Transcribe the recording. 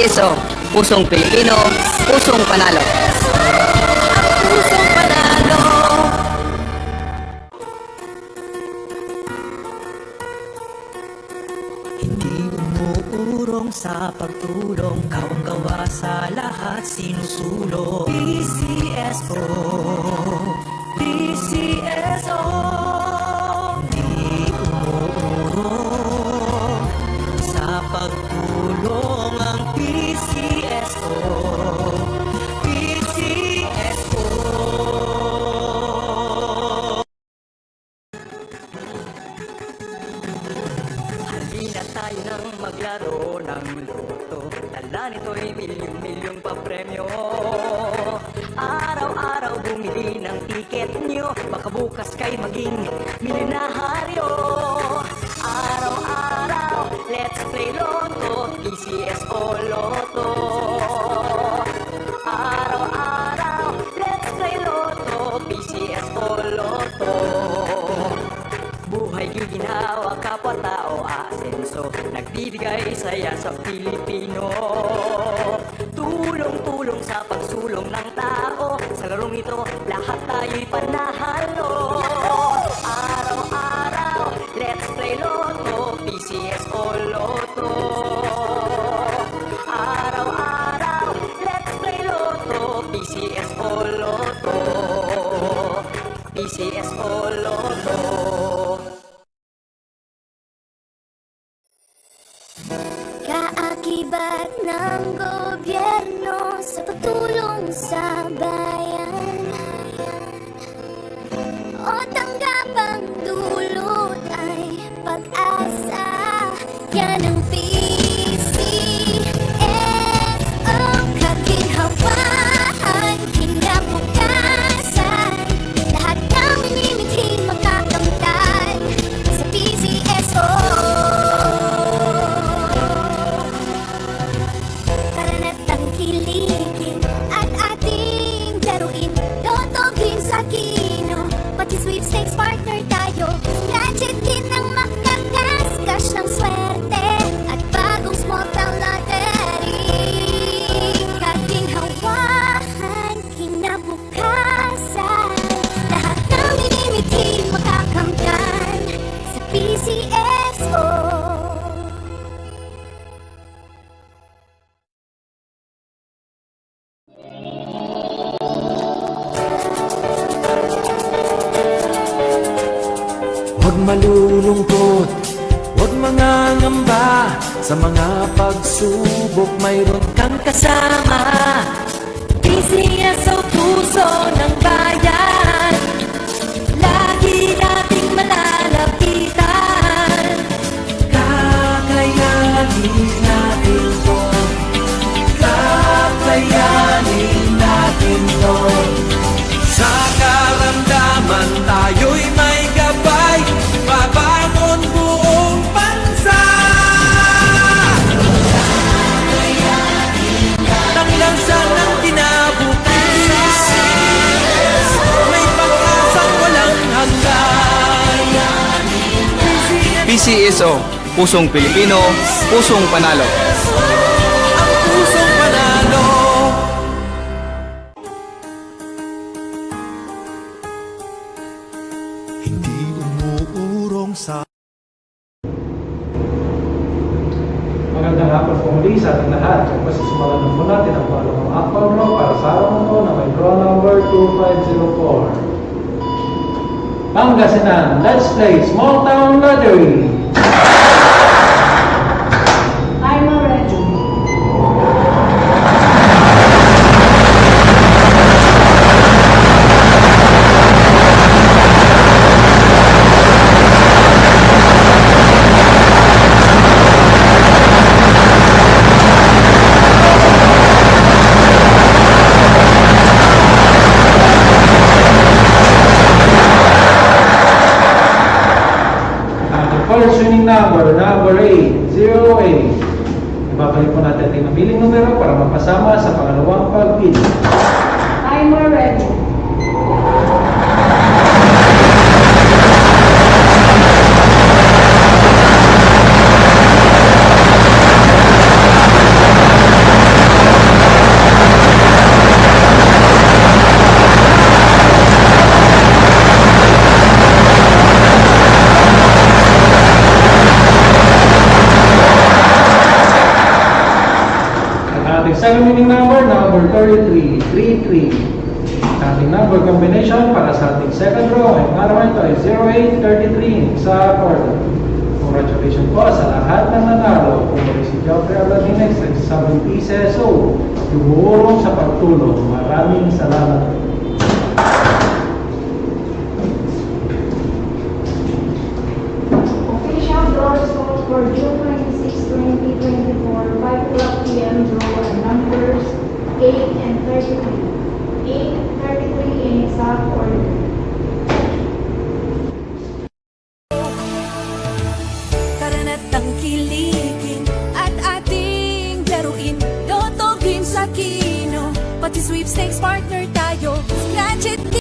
PCSO, pusong Pilipino, pusong panalo. Pusong panalo. Hindi umuurong sa pagtulong, kawang-gawa sa lahat sinusulong. PCSO, PCSO. Hindi umuurong sa pagtulong ang PCSO, PCSO. Halina tayo nang maglaro ng loto, dala nito'y milyong-milyong papremyo. Araw-araw bumili ng tiket nyo, baka bukas kayo maging milyonaryo. Araw-araw, let's play Lotto, PCSO Lotto. Araw-araw, let's play Lotto, PCSO Lotto. Buhay ginhawa, kapwa-tao, asenso, nagbibigay saya sa Pilipino. Tulong-tulong sa pagsulong ng tao, sa larong ito, lahat tayo'y panahalo. Araw-araw, let's play Lotto, PCSO Lotto. Araw-araw, let's play Lotto, PCSO Lotto. PCSO Lotto. Kaakibat ng gobyerno sa pagtulong sa bayan, o tanggapang dulot ay pag-asa. Yan ang PCSO, kaginhawaan, kinabukasan, lahat ng minimiting makakamtan sa PCSO. Karanatang kiligin at ating laruin, Lotto Green sa Kino, pati sweepstakes partner tayo. Gadget din ang makakaskas ng swerte at bagong small town lottery. Kaginhawahan, kinabukasan, lahat ng minimiting makakamtan sa PCSO. Huwag malulungkot, huwag mangangamba, sa mga pagsubok mayroon kang kasama. PCSO, puso ng bayan, lagi nating malalapitan. Kakayanin natin to, kakayanin natin to. Sa karamdaman tayo'y may gabay, babangon buong bansa. Tanglansan ng kinabukasan, may pag-asang walang hanggan. PCSO, pusong Pilipino, pusong panalo. Ang pusong panalo. Hindi umuurong sa Magandang hapon po muli sa ating lahat. Pasisimulan na po natin ang pangalawang akbang no para sa araw na ito na may draw number 2504. Pangasinan, let's play Small Town Lottery. I'm ready. First winning number 808. Ibabalik po natin ang nabiling numero para mapasama sa pangalawang pagpili. I'm ready. Ang ating number combination para sa ating second row ay naman ito ay 0833 sa order. Congratulations po sa lahat ng nanalo. Kung si Geoffrey Aladines, 7 pieces. So, tumulong sa pagtulong. Maraming salamat. Official draw results for June 26, 2024, 5 o'clock p.m. draw are numbers 8 and 33. 8, 33 in exact order. Karanatang kiligin at ating laruin. Lotogin sa kino, pati sweepstakes partner tayo. Scratch it